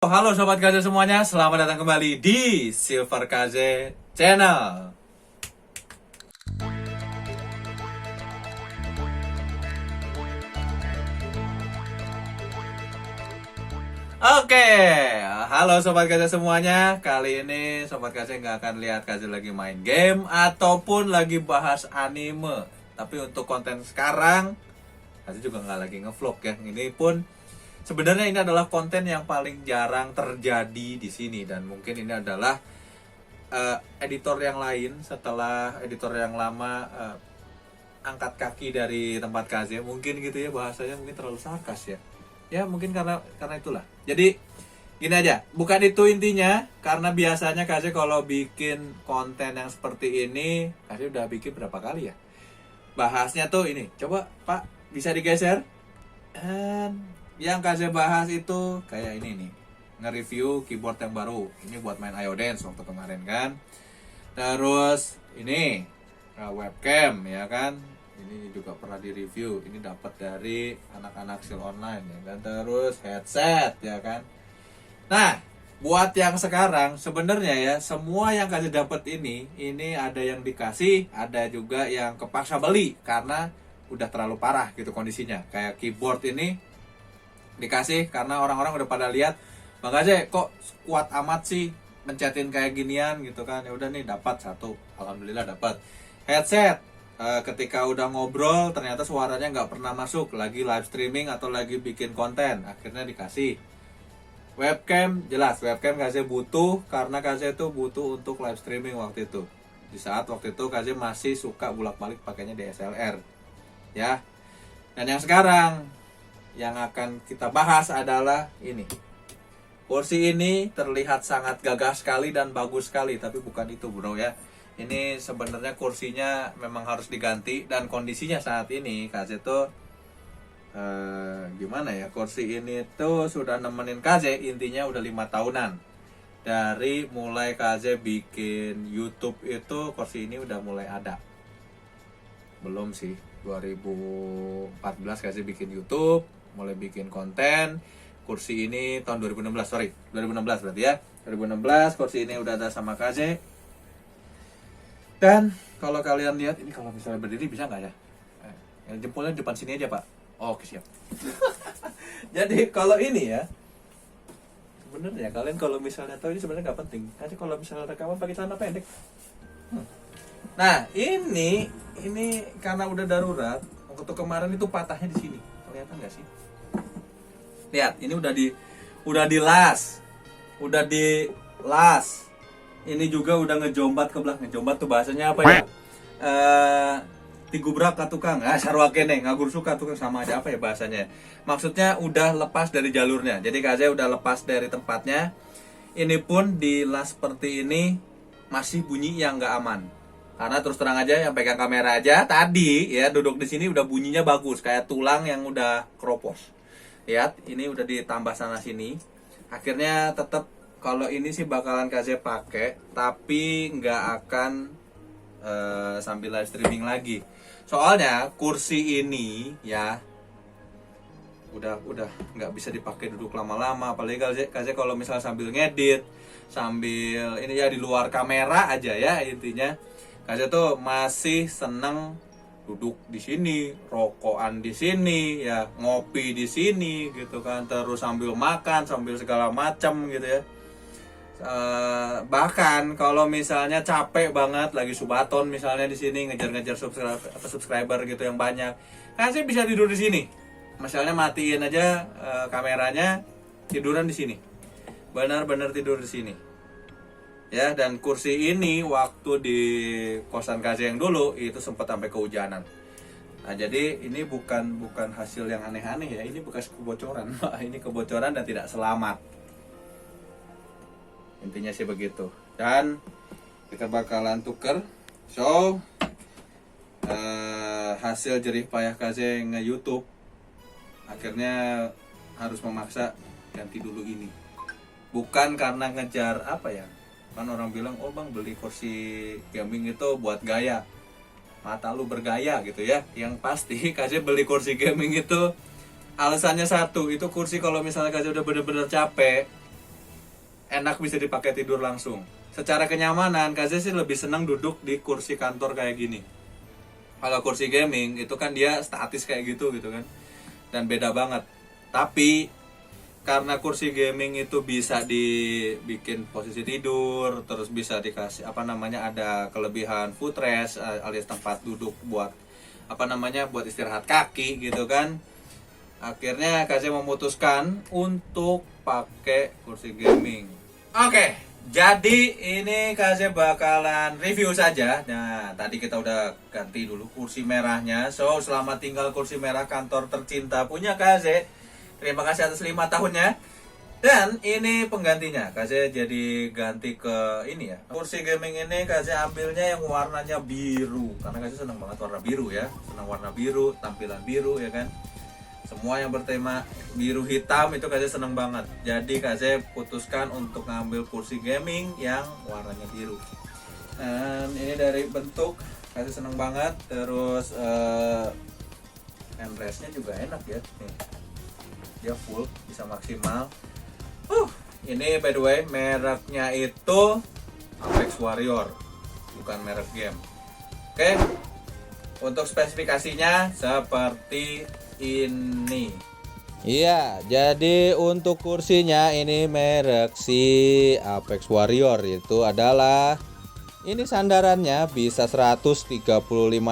Halo Sobat Kaze semuanya, selamat datang kembali di Silver Kaze Channel. Oke, halo Sobat Kaze semuanya. Kali ini Sobat Kaze nggak akan lihat Kaze lagi main game ataupun lagi bahas anime. Tapi untuk konten sekarang, Kaze juga nggak lagi ngevlog ya. Ini pun sebenarnya ini adalah konten yang paling jarang terjadi di sini, dan mungkin ini adalah editor yang lain setelah editor yang lama angkat kaki dari tempat Kaze, mungkin gitu ya, bahasanya mungkin terlalu sarkas ya mungkin karena itulah. Jadi gini aja, bukan itu intinya, karena biasanya Kaze kalau bikin konten yang seperti ini, Kaze udah bikin berapa kali ya bahasnya tuh. Ini coba Pak bisa digeser, dan yang Kaze bahas itu kayak ini nih, nge-review keyboard yang baru. Ini buat main Iodance waktu kemarin kan. Terus ini webcam ya kan. Ini juga pernah di-review. Ini dapat dari anak-anak Sil Online ya kan. Terus headset ya kan. Nah, buat yang sekarang sebenarnya ya, semua yang Kaze dapat ini ada yang dikasih, ada juga yang kepaksa beli karena udah terlalu parah gitu kondisinya. Kayak keyboard ini dikasih karena orang-orang udah pada lihat, Bang Kaze kok kuat amat sih mencetin kayak ginian gitu kan. Ya udah nih, dapat satu, alhamdulillah dapat. Headset, ketika udah ngobrol ternyata suaranya nggak pernah masuk, lagi live streaming atau lagi bikin konten, akhirnya dikasih. Webcam, jelas webcam Kaze butuh karena Kaze itu butuh untuk live streaming waktu itu. Di saat waktu itu Kaze masih suka bolak-balik pakainya DSLR ya. Dan yang sekarang yang akan kita bahas adalah ini. Kursi ini terlihat sangat gagah sekali dan bagus sekali, tapi bukan itu bro ya. Ini sebenarnya kursinya memang harus diganti, dan kondisinya saat ini Kaze tuh gimana ya, kursi ini tuh sudah nemenin Kaze intinya udah 5 tahunan. Dari mulai Kaze bikin YouTube itu kursi ini udah mulai ada. Belum sih, 2014 Kaze bikin YouTube, mulai bikin konten. Kursi ini tahun 2016 berarti ya. 2016 kursi ini udah ada sama Kaze. Dan kalau kalian lihat ini, kalau misalnya berdiri bisa nggak ya? Jempolnya depan sini aja Pak. Oke siap. Jadi kalau ini ya, sebenarnya kalian kalau misalnya tahu ini sebenarnya nggak penting. Nanti kalau misalnya rekaman pakai celana pendek. Nah ini karena udah darurat. Waktu kemarin itu patahnya di sini. Kelihatan nggak sih? Lihat, ini udah dilas. Ini juga udah ngejombat ke belakang. Ngejombat tuh bahasanya apa ya? Tigubrak ka tukang. Sarwakene, ngagur suka tukang, sama aja apa ya bahasanya. Maksudnya udah lepas dari jalurnya. Jadi Kaze udah lepas dari tempatnya. Ini pun dilas seperti ini masih bunyi yang nggak aman. Karena terus terang aja, yang pegang kamera aja tadi ya, duduk di sini udah bunyinya bagus, kayak tulang yang udah keropos. Lihat, ini udah ditambah sana sini. Akhirnya tetap kalau ini sih bakalan Kaze pakai, tapi nggak akan sambil live streaming lagi. Soalnya kursi ini ya udah nggak bisa dipakai duduk lama-lama. Apalagi Kaze kalau misalnya sambil ngedit, sambil ini ya di luar kamera aja ya, intinya Kaze tuh masih seneng duduk di sini, rokokan di sini, ya ngopi di sini gitu kan, terus sambil makan, sambil segala macam gitu ya. Bahkan kalau misalnya capek banget, lagi subaton misalnya di sini ngejar-ngejar subscriber gitu yang banyak, kan sih bisa tidur di sini. Misalnya matiin aja kameranya, tiduran di sini, benar-benar tidur di sini. Ya, dan kursi ini waktu di kosan Kaze yang dulu itu sempat sampai kehujanan. Nah, jadi ini bukan hasil yang aneh-aneh ya, ini bekas kebocoran. Ini kebocoran dan tidak selamat. Intinya sih begitu. Dan kita bakalan tuker. So, hasil jerih payah Kaze nge-YouTube akhirnya harus memaksa ganti dulu ini. Bukan karena ngejar apa ya, kan orang bilang, oh bang beli kursi gaming itu buat gaya, mata lu bergaya gitu ya. Yang pasti Kaze beli kursi gaming itu alasannya satu, itu kursi kalau misalnya Kaze udah bener-bener capek, enak bisa dipakai tidur langsung. Secara kenyamanan, Kaze sih lebih senang duduk di kursi kantor kayak gini. Kalau kursi gaming itu kan dia statis kayak gitu kan, dan beda banget. Tapi karena kursi gaming itu bisa dibikin posisi tidur, terus bisa dikasih ada kelebihan footrest alias tempat duduk buat buat istirahat kaki gitu kan. Akhirnya Kaze memutuskan untuk pakai kursi gaming. Oke, jadi ini Kaze bakalan review saja. Nah, tadi kita udah ganti dulu kursi merahnya. So, selamat tinggal kursi merah kantor tercinta punya Kaze. Terima kasih atas 5 tahunnya. Dan ini penggantinya. Kaze jadi ganti ke ini ya. Kursi gaming ini Kaze ambilnya yang warnanya biru. Karena Kaze senang banget warna biru ya. Senang warna biru, tampilan biru ya kan. Semua yang bertema biru hitam itu Kaze seneng banget. Jadi Kaze putuskan untuk ngambil kursi gaming yang warnanya biru. Dan ini dari bentuk Kaze seneng banget. Terus handrestnya juga enak ya. Nih, dia full, bisa maksimal. Ini by the way mereknya itu Apex Warrior, bukan merek game. Oke. Untuk spesifikasinya seperti ini. Iya, jadi untuk kursinya ini merek si Apex Warrior, itu adalah ini sandarannya bisa 135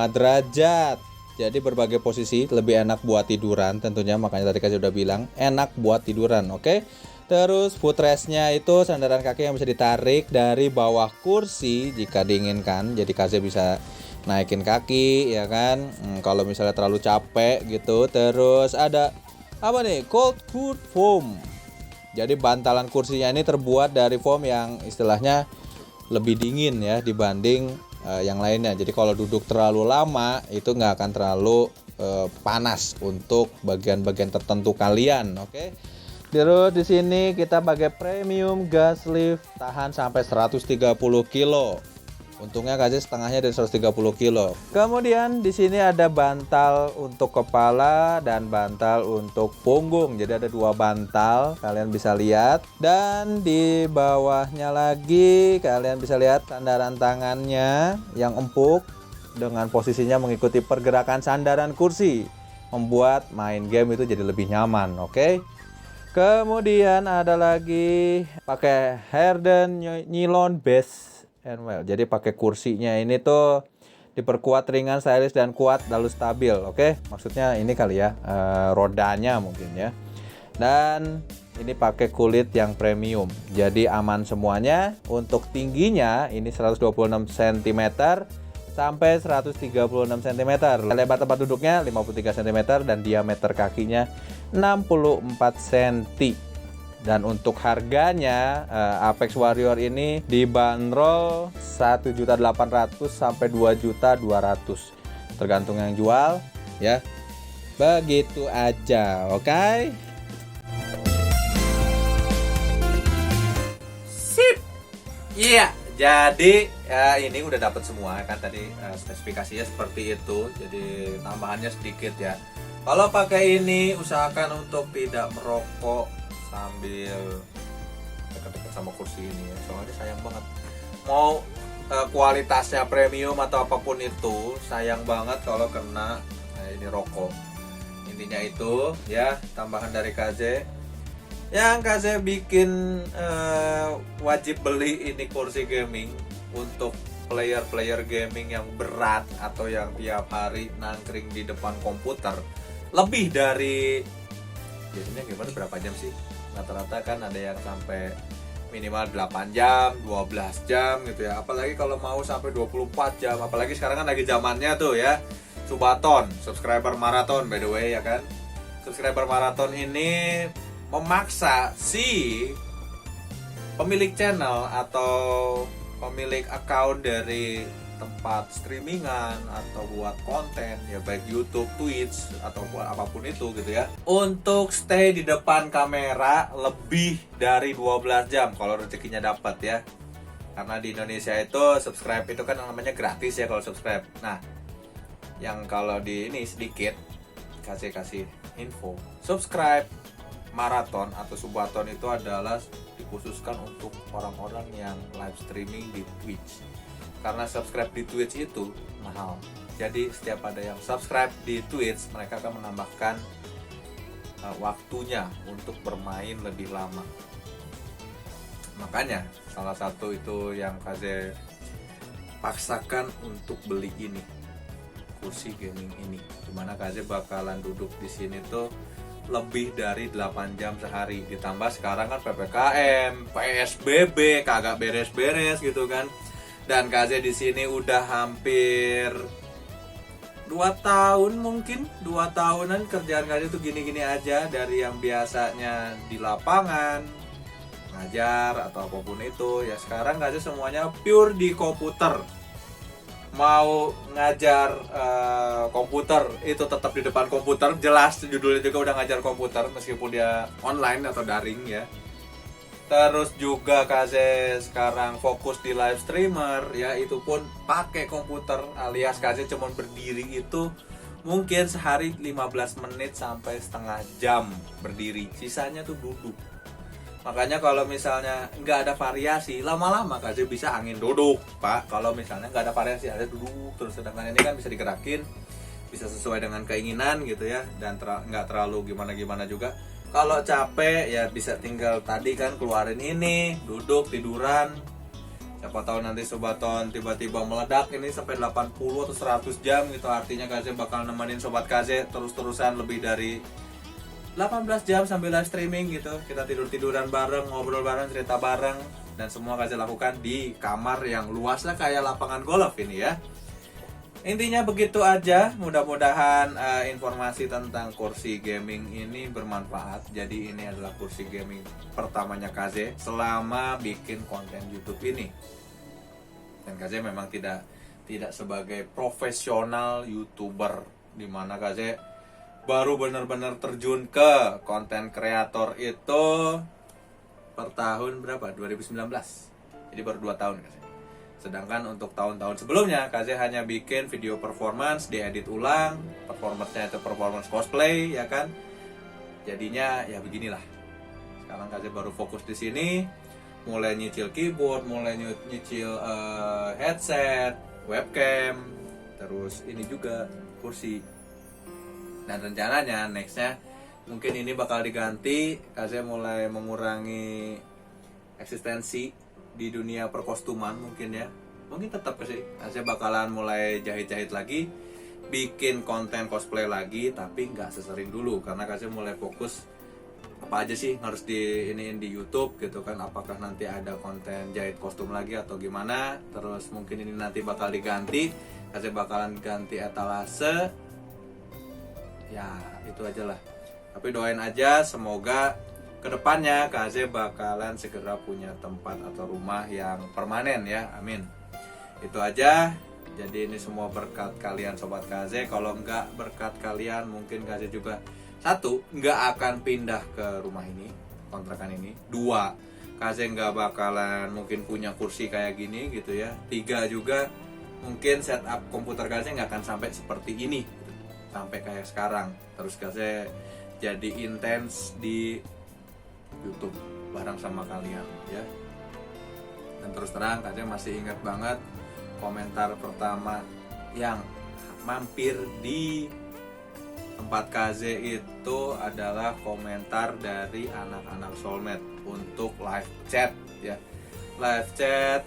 derajat. Jadi berbagai posisi lebih enak buat tiduran tentunya, makanya tadi Kaze udah bilang enak buat tiduran, oke? Terus footrestnya itu sandaran kaki yang bisa ditarik dari bawah kursi jika diinginkan. Jadi Kaze bisa naikin kaki ya kan, kalau misalnya terlalu capek gitu. Terus ada apa nih, cold food foam. Jadi bantalan kursinya ini terbuat dari foam yang istilahnya lebih dingin ya dibanding yang lainnya. Jadi kalau duduk terlalu lama itu nggak akan terlalu panas untuk bagian-bagian tertentu kalian, oke? Terus di sini kita pakai premium gas lift, tahan sampai 130 kilo. Untungnya Kaze setengahnya dari 130 kilo. Kemudian di sini ada bantal untuk kepala dan bantal untuk punggung. Jadi ada 2 bantal, kalian bisa lihat. Dan di bawahnya lagi kalian bisa lihat sandaran tangannya yang empuk dengan posisinya mengikuti pergerakan sandaran kursi, membuat main game itu jadi lebih nyaman, oke? Kemudian ada lagi pakai Harden nylon base. Well, jadi pakai kursinya ini tuh diperkuat ringan, stylish dan kuat lalu stabil, oke? Maksudnya ini kali ya, rodanya mungkin ya. Dan ini pakai kulit yang premium, jadi aman semuanya. Untuk tingginya ini 126 cm sampai 136 cm. Lebar tempat duduknya 53 cm dan diameter kakinya 64 cm. Dan untuk harganya Apex Warrior ini dibanderol 1.800.000 sampai 2.200.000, tergantung yang jual ya. Begitu aja, oke? Sip. Iya, jadi ya ini udah dapat semua kan tadi, spesifikasinya seperti itu. Jadi tambahannya sedikit ya. Kalau pakai ini usahakan untuk tidak merokok sambil dekat-dekat sama kursi ini ya, soalnya sayang banget. Mau kualitasnya premium atau apapun itu, sayang banget kalau kena ini rokok. Intinya itu ya, tambahan dari Kaze. Yang Kaze bikin wajib beli ini kursi gaming untuk player gaming yang berat atau yang tiap hari nangkring di depan komputer lebih dari, biasanya gimana, berapa jam sih? Rata-rata kan ada yang sampai minimal 8 jam, 12 jam gitu ya. Apalagi kalau mau sampai 24 jam, apalagi sekarang kan lagi zamannya tuh ya, Subathon, subscriber marathon by the way ya kan. Subscriber marathon ini memaksa si pemilik channel atau pemilik account dari tempat streamingan atau buat konten ya, baik YouTube, Twitch atau apapun itu gitu ya, untuk stay di depan kamera lebih dari 12 jam kalau rezekinya dapat ya. Karena di Indonesia itu subscribe itu kan namanya gratis ya kalau subscribe. Nah, yang kalau di ini sedikit kasih info, subscribe maraton atau subathon itu adalah dikhususkan untuk orang-orang yang live streaming di Twitch. Karena subscribe di Twitch itu mahal. Jadi setiap ada yang subscribe di Twitch, mereka akan menambahkan waktunya untuk bermain lebih lama. Makanya salah satu itu yang Kaze paksakan untuk beli ini, kursi gaming ini, dimana Kaze bakalan duduk di sini tuh lebih dari 8 jam sehari. Ditambah sekarang kan PPKM, PSBB kagak beres-beres gitu kan. Dan Kaze di sini udah hampir 2 tahun, mungkin 2 tahunan kerjaan Kaze tuh gini-gini aja. Dari yang biasanya di lapangan ngajar atau apapun itu, ya sekarang Kaze semuanya pure di komputer. Mau ngajar komputer itu tetap di depan komputer, jelas judulnya juga udah ngajar komputer meskipun dia online atau daring ya. Terus juga Kaze sekarang fokus di live streamer, ya itu pun pakai komputer, alias Kaze cuma berdiri itu mungkin sehari 15 menit sampai setengah jam berdiri, sisanya tuh duduk. Makanya kalau misalnya nggak ada variasi, lama-lama Kaze bisa angin duduk, Pak. Kalau misalnya nggak ada variasi, ada duduk terus. Sedangkan ini kan bisa digerakin, bisa sesuai dengan keinginan gitu ya, dan nggak terlalu gimana-gimana juga. Kalau capek ya bisa tinggal tadi kan keluarin ini, duduk tiduran. Siapa tahu nanti Sobaton tiba-tiba meledak ini sampai 80 atau 100 jam gitu. Artinya Kaze bakal nemenin Sobat Kaze terus-terusan lebih dari 18 jam sambil live streaming gitu. Kita tidur-tiduran bareng, ngobrol bareng, cerita bareng, dan semua Kaze lakukan di kamar yang luasnya kayak lapangan golf ini ya. Intinya begitu aja. Mudah-mudahan informasi tentang kursi gaming ini bermanfaat. Jadi ini adalah kursi gaming pertamanya Kaze selama bikin konten YouTube ini. Dan Kaze memang tidak sebagai profesional YouTuber, dimana Kaze baru benar-benar terjun ke konten kreator itu per tahun berapa? 2019. Jadi baru 2 tahun Kaze. Sedangkan untuk tahun-tahun sebelumnya Kaze hanya bikin video performance, diedit ulang, performance-nya itu performance cosplay ya kan. Jadinya ya beginilah. Sekarang Kaze baru fokus di sini, mulai nyicil keyboard, mulai nyicil headset, webcam, terus ini juga kursi. Dan rencananya nextnya mungkin ini bakal diganti. Kaze mulai mengurangi eksistensi di dunia perkostuman mungkin ya. Mungkin tetap sih Kaze bakalan mulai jahit-jahit lagi, bikin konten cosplay lagi, tapi nggak sesering dulu karena Kaze mulai fokus apa aja sih harus diiniin di YouTube gitu kan. Apakah nanti ada konten jahit kostum lagi atau gimana. Terus mungkin ini nanti bakal diganti, Kaze bakalan ganti etalase. Ya itu aja lah. Tapi doain aja semoga kedepannya Kaze bakalan segera punya tempat atau rumah yang permanen ya, amin. Itu aja. Jadi ini semua berkat kalian Sobat Kaze. Kalau enggak berkat kalian mungkin Kaze juga, 1, enggak akan pindah ke rumah ini, kontrakan ini. 2, Kaze enggak bakalan mungkin punya kursi kayak gini gitu ya. 3 juga mungkin setup komputer Kaze enggak akan sampai seperti ini, sampai kayak sekarang. Terus Kaze jadi intens di YouTube bareng sama kalian ya. Dan terus terang Kaze masih ingat banget komentar pertama yang mampir di tempat Kaze itu adalah komentar dari anak-anak Soulmate untuk live chat ya. Live chat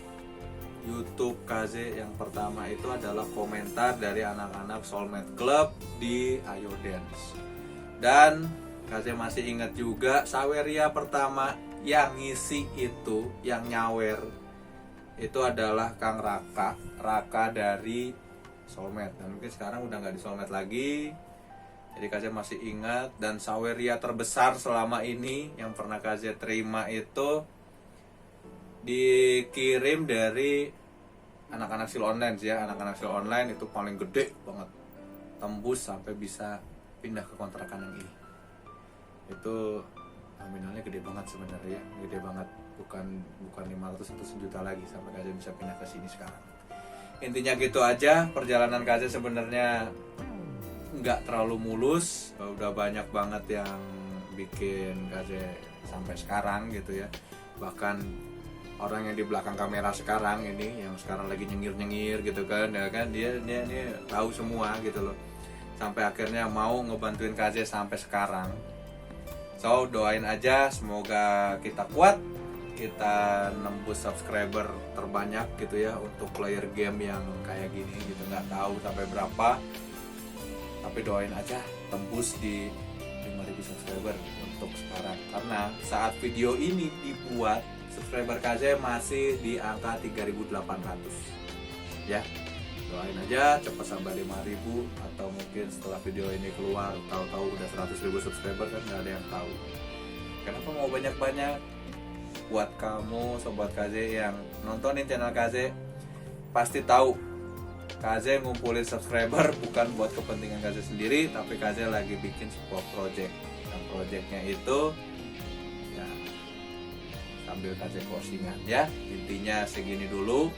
YouTube Kaze yang pertama itu adalah komentar dari anak-anak Soulmate Club di Ayo Dance. Dan Kaze masih ingat juga Saweria pertama yang ngisi itu, yang nyawer itu adalah Kang Raka dari Soulmate. Dan mungkin sekarang udah nggak di Soulmate lagi. Jadi Kaze masih ingat. Dan Saweria terbesar selama ini yang pernah Kaze terima itu dikirim dari anak-anak sil online ya. Anak-anak sil online itu paling gede banget, tembus sampai bisa pindah ke kontrakan yang ini. Itu nominalnya gede banget sebenarnya, gede banget, bukan 500 atau 1 juta lagi sampai Kaze bisa pindah ke sini sekarang. Intinya gitu aja. Perjalanan Kaze sebenarnya nggak terlalu mulus, udah banyak banget yang bikin Kaze sampai sekarang gitu ya. bahkan orang yang di belakang kamera sekarang ini, yang sekarang lagi nyengir gitu kan, ya kan, dia tahu semua gitu loh, sampai akhirnya mau ngebantuin KZ sampai sekarang. So doain aja semoga kita kuat, kita nembus subscriber terbanyak gitu ya untuk player game yang kayak gini gitu, nggak tahu sampai berapa, tapi doain aja tembus di 5.000 subscriber untuk sekarang, karena saat video ini dibuat subscriber KZ masih di angka 3.800 ya. Doain aja cepat sampai 5.000, atau mungkin setelah video ini keluar tahu-tahu udah 100.000 subscriber kan nggak ada yang tahu. Kenapa mau banyak-banyak? Buat kamu sobat KZ yang nontonin channel KZ pasti tahu KZ ngumpulin subscriber bukan buat kepentingan KZ sendiri, tapi KZ lagi bikin sebuah project, dan projectnya itu ya sambil KZ closingan ya. Intinya segini dulu.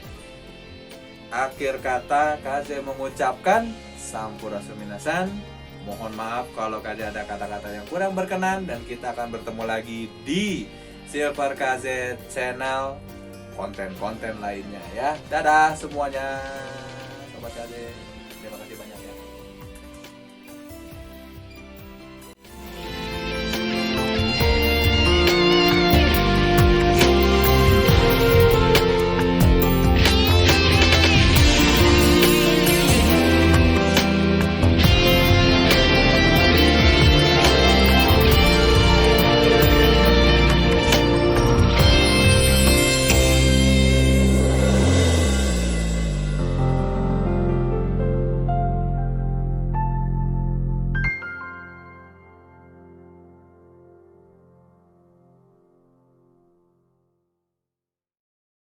Akhir kata KZ mengucapkan sampurasun minasan. Mohon maaf kalau KZ ada kata-kata yang kurang berkenan, dan kita akan bertemu lagi di Silver KZ channel konten-konten lainnya ya. Dadah semuanya sobat KZ. Terima kasih banyak.